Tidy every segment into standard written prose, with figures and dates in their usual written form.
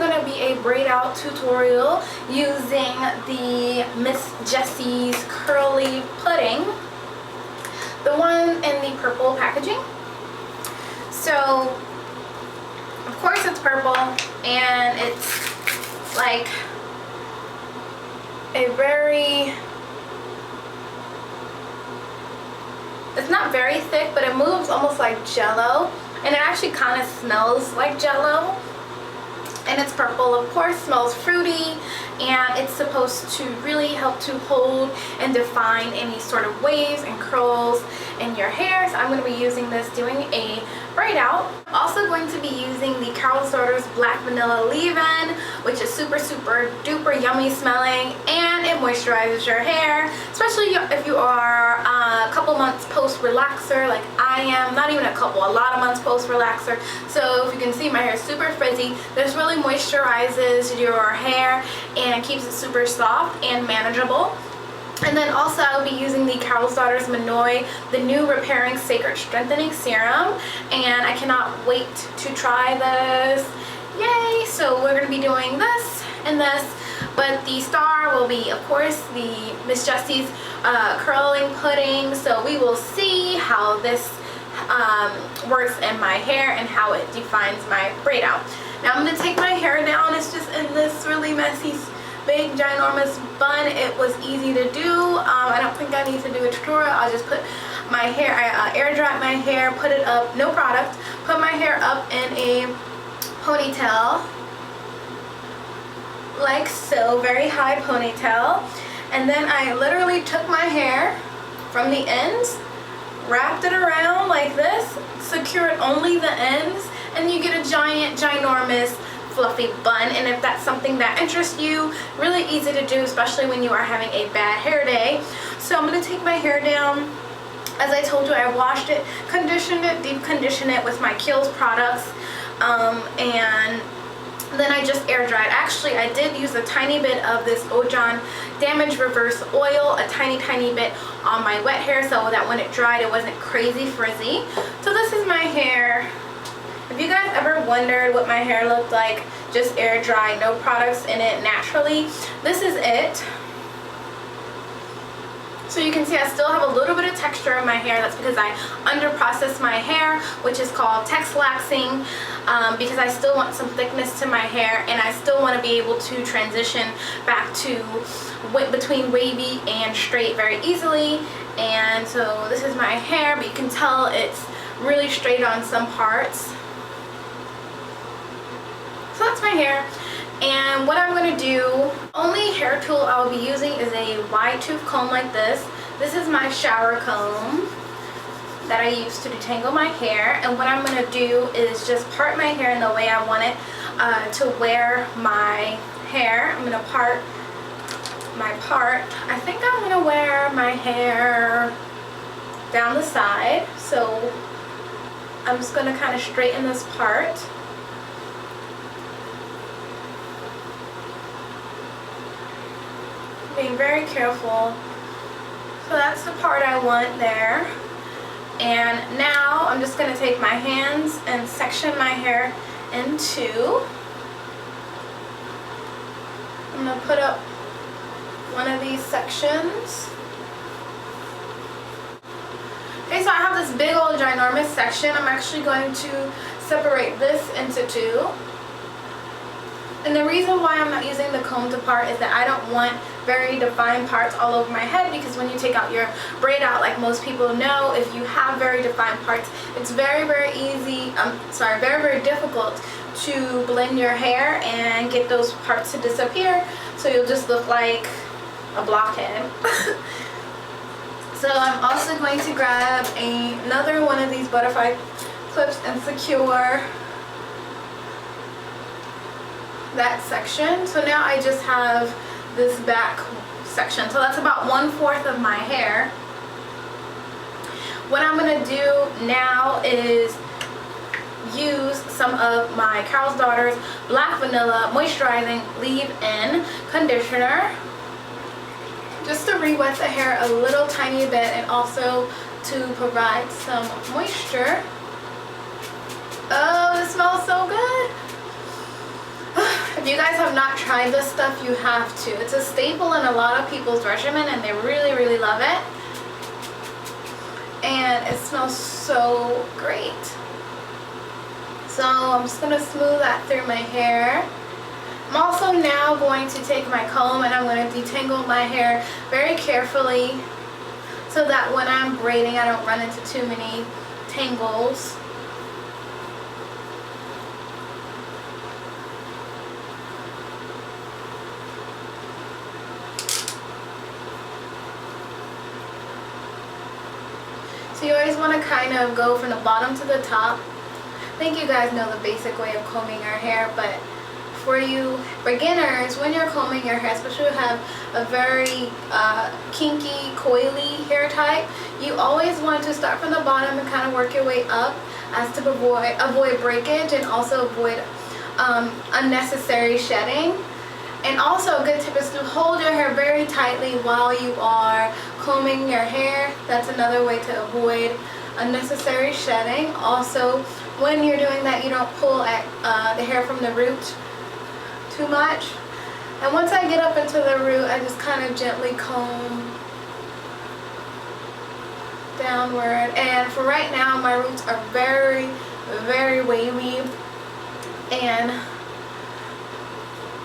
going to be a braid out tutorial using the Miss Jessie's curly pudding, the one in the purple packaging. So of course it's purple, and it's like a it's not very thick, but it moves almost like jello, and it actually kind of smells like jello. And it's purple, of course, smells fruity, and it's supposed to really help to hold and define any sort of waves and curls in your hair. So I'm going to be using this doing a braid out. I'm also going to be using the Carol's Daughter's Black Vanilla Leave-In, which is super duper yummy smelling, and it moisturizes your hair, especially if you are a couple months post relaxer like I am. Not even a lot of months post relaxer. So if you can see, my hair is super frizzy. This really moisturizes your hair and keeps it super soft and manageable. And then also I'll be using the Carol's Daughter's Manoy, the new Repairing Sacred Strengthening Serum, and I cannot wait to try this. Yay! So we're going to be doing this and this, but the star will be, of course, the Miss Jessie's curling pudding. So we will see how this works in my hair and how it defines my braid out. Now I'm going to take my hair down. It's just in this really messy, big, ginormous bun. It was easy to do. I don't think I need to do a tutorial. I'll just put my hair, I air dry my hair, put it up, no product, put my hair up in a ponytail, like so, very high ponytail. And then I literally took my hair from the ends, wrapped it around like this, secured only the ends, and you get a giant, ginormous, fluffy bun. And if that's something that interests you, really easy to do, especially when you are having a bad hair day. So I'm going to take my hair down. As I told you, I washed it, conditioned it, deep conditioned it with my Kiehl's products, and then I just air dried. Actually, I did use a tiny bit of this Ojon Damage Reverse Oil, a tiny bit on my wet hair, so that when it dried it wasn't crazy frizzy. So this is my hair. If you guys ever wondered what my hair looked like, just air dry, no products in it, naturally, this is it. So you can see I still have a little bit of texture in my hair. That's because I under-processed my hair, which is called texlaxing, because I still want some thickness to my hair, and I still want to be able to transition back to between wavy and straight very easily. And so this is my hair, but you can tell it's really straight on some parts. So that's my hair. And what I'm going to do, only hair tool I'll be using is a wide tooth comb like this. This is my shower comb that I use to detangle my hair. And what I'm going to do is just part my hair in the way I want it to wear my hair. I'm going to part my part. I think I'm going to wear my hair down the side. So I'm just going to kind of straighten this part. Being very careful. So that's the part I want there. And now I'm just going to take my hands and section my hair in two. I'm going to put up one of these sections. Okay, so I have this big old ginormous section. I'm actually going to separate this into two. And the reason why I'm not using the comb to part is that I don't want very defined parts all over my head, because when you take out your braid out, like most people know, if you have very defined parts, it's very very difficult to blend your hair and get those parts to disappear, so you'll just look like a blockhead. So I'm also going to grab another one of these butterfly clips and secure that section. So now I just have this back section. So that's about 1/4 of my hair. What I'm going to do now is use some of my Carol's Daughter's Black Vanilla Moisturizing Leave-In Conditioner, just to re-wet the hair a little tiny bit, and also to provide some moisture. Oh, it smells so good. If If you guys have not tried this stuff, you have to. It's a staple in a lot of people's regimen and they really, really love it. And it smells so great. So I'm just going to smooth that through my hair. I'm also now going to take my comb and I'm going to detangle my hair very carefully so that when I'm braiding I don't run into too many tangles. So you always want to kind of go from the bottom to the top. I think you guys know the basic way of combing your hair, but for you beginners, when you're combing your hair, especially if you have a very kinky, coily hair type, you always want to start from the bottom and kind of work your way up as to avoid breakage and also avoid unnecessary shedding. And also a good tip is to hold your hair very tightly while you are combing your hair. That's another way to avoid unnecessary shedding. Also, when you're doing that, you don't pull at the hair from the root too much. And once I get up into the root, I just kind of gently comb downward. And for right now, my roots are very, very wavy and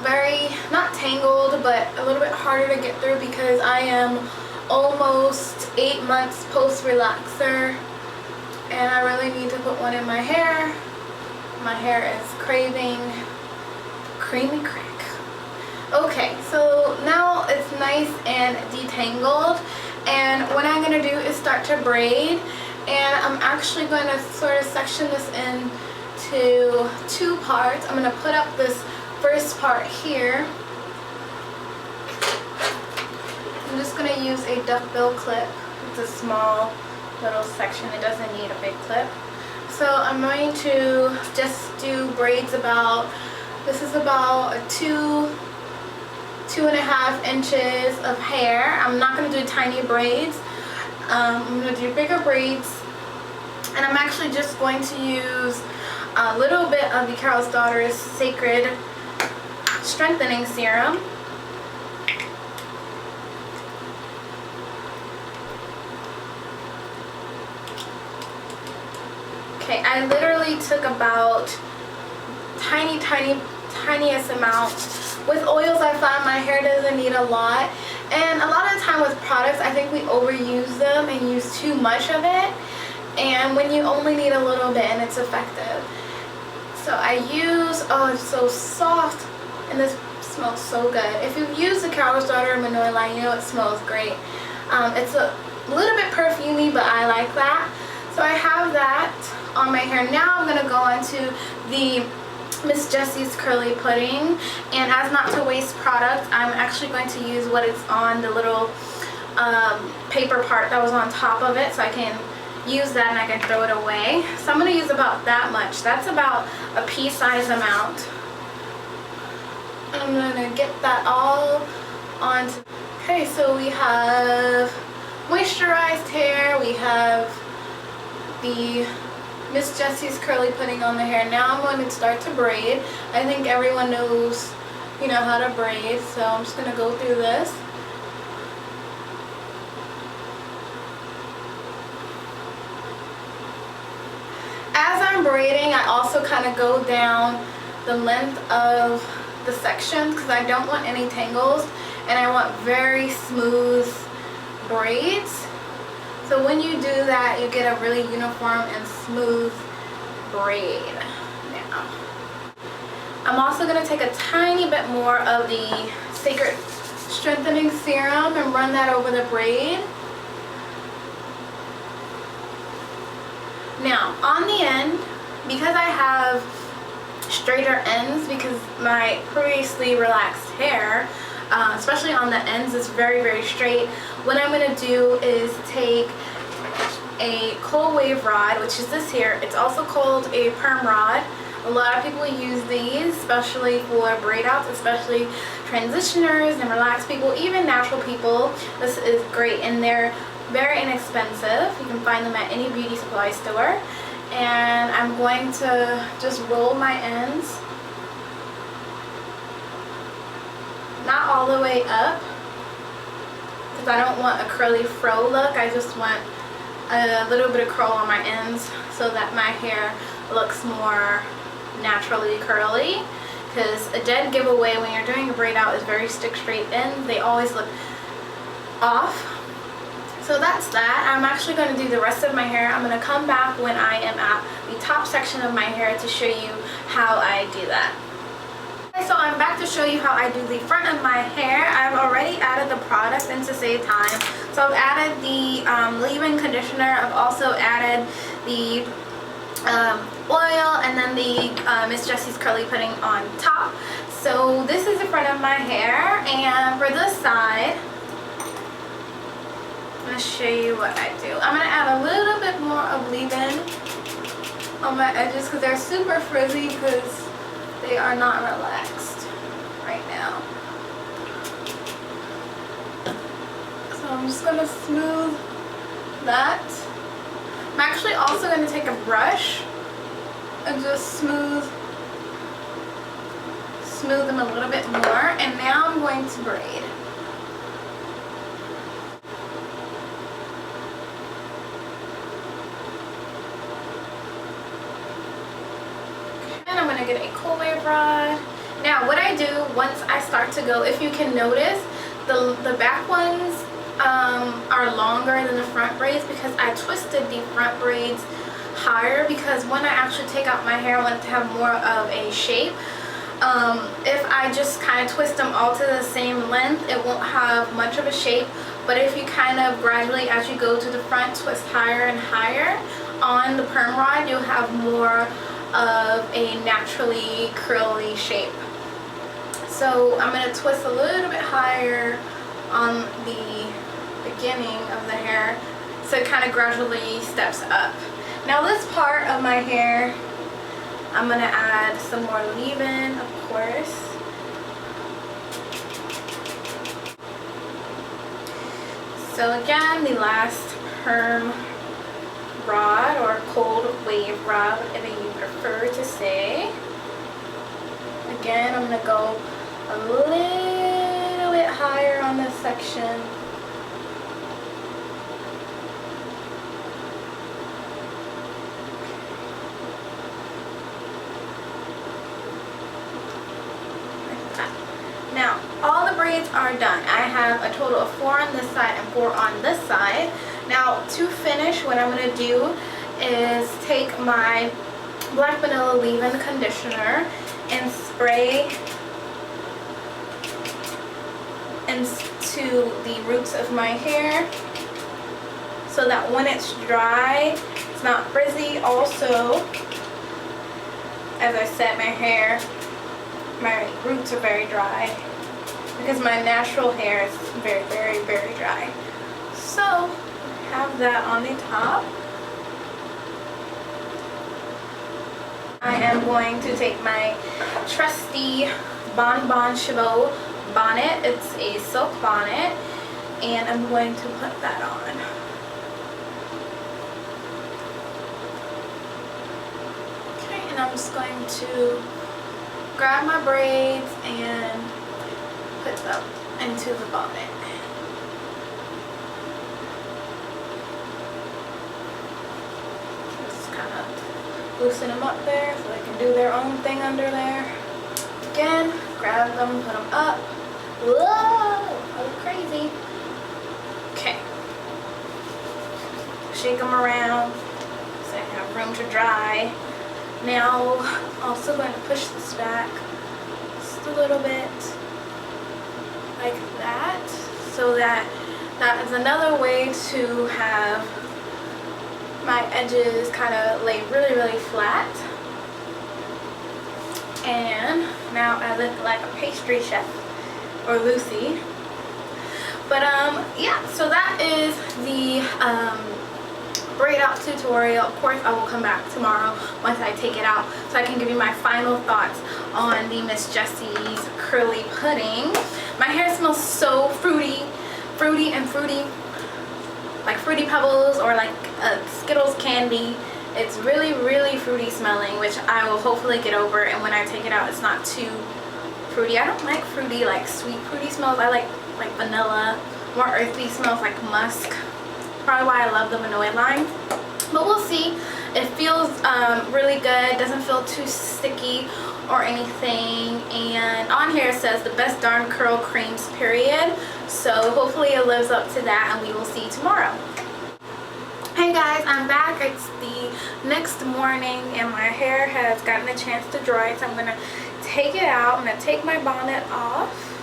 very, not tangled, but a little bit harder to get through because I am almost 8 months post relaxer and I really need to put one in my hair. My hair is craving creamy crack. Okay, so now it's nice and detangled, and what I'm going to do is start to braid, and I'm actually going to sort of section this into 2 parts. I'm going to put up this first part here. I'm just going to use a duckbill clip. It's a small little section. It doesn't need a big clip. So I'm going to just do braids about, this is about a 2.5 inches of hair. I'm not going to do tiny braids. I'm going to do bigger braids. And I'm actually just going to use a little bit of the Carol's Daughter's Sacred Strengthening Serum. Okay, I literally took about tiniest amount. With oils, I find my hair doesn't need a lot, and a lot of the time with products, I think we overuse them and use too much of it, and when you only need a little bit and it's effective. So I use, oh, it's so soft, and this smells so good. If you've used the Carol's Daughter Manoi line, you know it smells great. It's a little bit perfumey, but I like that. So I have that on my hair. Now I'm going to go on to the Miss Jessie's Curly Pudding, and as not to waste product, I'm actually going to use what is on the little paper part that was on top of it, so I can use that and I can throw it away. So I'm going to use about that much. That's about a pea size amount. And I'm going to get that all onto. Okay, so we have moisturized hair, we have the Miss Jessie's Curly Pudding on the hair. Now I'm going to start to braid. I think everyone knows, you know, how to braid, so I'm just going to go through this. As I'm braiding, I also kind of go down the length of the sections because I don't want any tangles and I want very smooth braids. So when you do that, you get a really uniform and smooth braid. Now, I'm also going to take a tiny bit more of the Sacred Strengthening Serum and run that over the braid. Now, on the end, because I have straighter ends, because my previously relaxed hair, especially on the ends, is very, very straight, what I'm going to do is take a cold wave rod, which is this here. It's also called a perm rod. A lot of people use these, especially for braid outs, especially transitioners and relaxed people, even natural people. This is great, and they're very inexpensive. You can find them at any beauty supply store. And I'm going to just roll my ends. not all the way up, because I don't want a curly fro look. I just want a little bit of curl on my ends so that my hair looks more naturally curly, because a dead giveaway when you're doing a braid out is very stick straight ends. They always look off. So that's that. I'm actually going to do the rest of my hair. I'm going to come back when I am at the top section of my hair to show you how I do that. Okay, so I'm back to show you how I do the front of my hair. I've already added the product and to save time. So I've added the leave-in conditioner. I've also added the oil, and then the Miss Jessie's curly pudding on top. So this is the front of my hair, and for this side, I'm going to show you what I do. I'm going to add a little bit more of leave-in on my edges because they're super frizzy because they are not relaxed right now. So I'm just going to smooth that. I'm actually also going to take a brush and just smooth them a little bit more, and now I'm going to braid. And I'm going to get a cool wave rod. Now what I do once I start to go, if you can notice, the back ones are longer than the front braids because I twisted the front braids higher, because when I actually take out my hair I want it to have more of a shape. If I just kind of twist them all to the same length, it won't have much of a shape. But if you kind of gradually, as you go to the front, twist higher and higher on the perm rod, you'll have more of a naturally curly shape. So I'm going to twist a little bit higher on the beginning of the hair so it kind of gradually steps up. Now this part of my hair, I'm going to add some more leave-in, of course. So again, the last perm rod, or cold wave rod, whatever you prefer to say. Again, I'm going to go a little bit higher on this section. Now, all the braids are done. I have a total of 4 on this side and 4 on this side. Now, to finish, what I'm going to do is take my Black Vanilla Leave-In Conditioner and spray into the roots of my hair so that when it's dry, it's not frizzy. Also, as I said, my roots are very dry because my natural hair is very, very, very dry. So, have that on the top. I am going to take my trusty Bon Bon Chevaux bonnet. It's a silk bonnet, and I'm going to put that on. Okay, and I'm just going to grab my braids and put them into the bonnet. Just kind of loosen them up there so they can do their own thing under there. Again, grab them, put them up. Whoa, I look crazy. Okay. Shake them around so I have room to dry. Now, also going to push this back just a little bit like that, so that is another way to have my edges kind of lay really, really flat. And now I look like a pastry chef or Lucy. But yeah, so that is the braid out tutorial. Of course, I will come back tomorrow once I take it out so I can give you my final thoughts on the Miss Jessie's curly pudding. My hair smells so fruity, like Fruity Pebbles or like Skittles candy. It's really, really fruity smelling, which I will hopefully get over, and when I take it out, it's not too fruity. I don't like fruity, like sweet fruity smells. I like vanilla, more earthy smells like musk. Probably why I love the vanilla line. But we'll see. It feels really good. Doesn't feel too sticky or anything. And on here it says the best darn curl creams period. So hopefully it lives up to that, and we will see tomorrow. Hey guys, I'm back. It's the next morning and my hair has gotten a chance to dry, so I'm gonna take it out. I'm gonna take my bonnet off.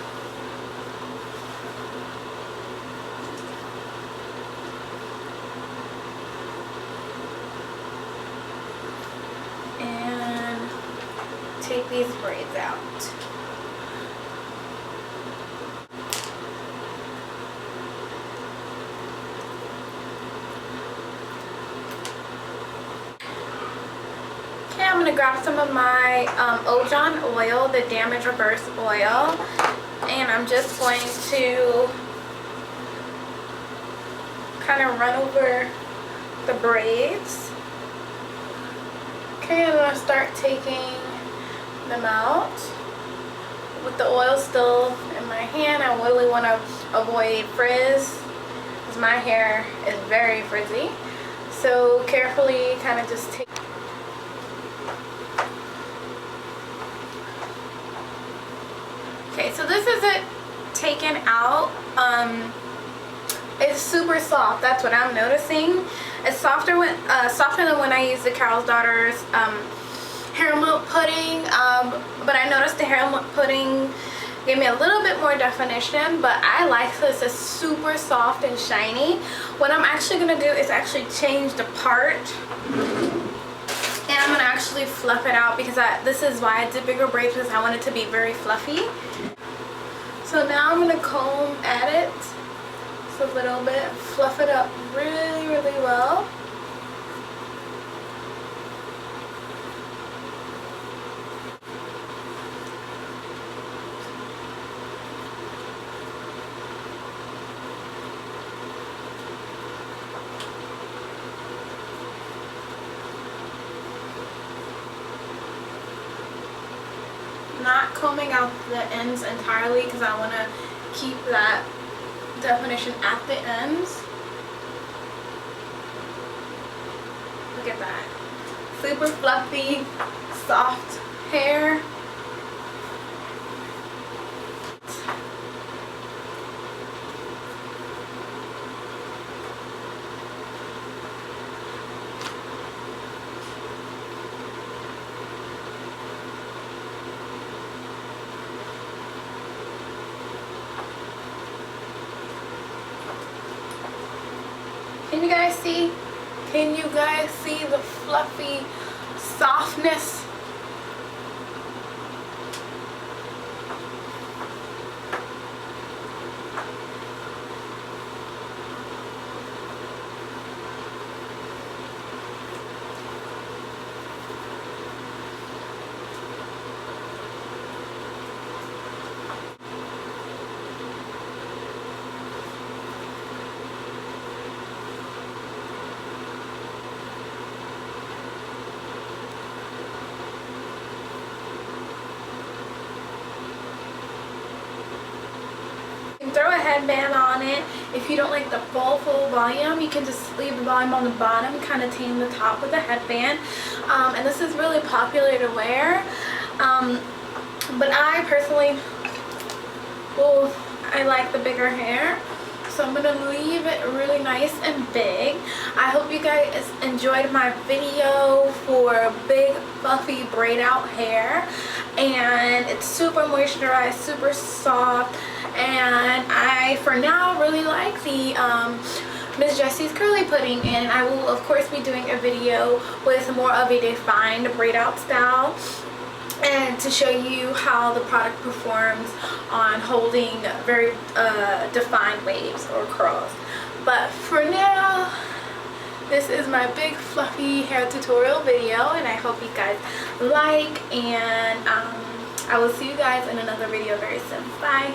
And take these braids out. I'm going to grab some of my Ojon oil, the damage reverse oil, and I'm just going to kind of run over the braids. Okay, I'm going to start taking them out. With the oil still in my hand, I really want to avoid frizz because my hair is very frizzy. So carefully kind of just take. Okay, so this is it taken out. It's super soft. That's what I'm noticing. It's softer than when I use the Carol's Daughter's hair milk pudding. But I noticed the hair milk pudding gave me a little bit more definition. But I like this. It's super soft and shiny. What I'm actually gonna do is actually change the part. And I'm going to actually fluff it out because this is why I did bigger braids, because I want it to be very fluffy. So now I'm going to comb at it just a little bit, fluff it up really, really well. Not combing out the ends entirely because I want to keep that definition at the ends. Look at that. Super fluffy, soft hair. Can you guys see? Can you guys see the fluffy softness? Throw a headband on it. If you don't like the full volume, you can just leave the volume on the bottom, kind of tame the top with a headband. And this is really popular to wear. But I personally, I like the bigger hair. So I'm going to leave it really nice and big. I hope you guys enjoyed my video for big fluffy braid out hair. And it's super moisturized, super soft. And I, for now, really like the Miss Jessie's curly pudding, and I will of course be doing a video with more of a defined braid out style, and to show you how the product performs on holding very defined waves or curls. But for now, this is my big fluffy hair tutorial video, and I hope you guys like, and I will see you guys in another video very soon. Bye.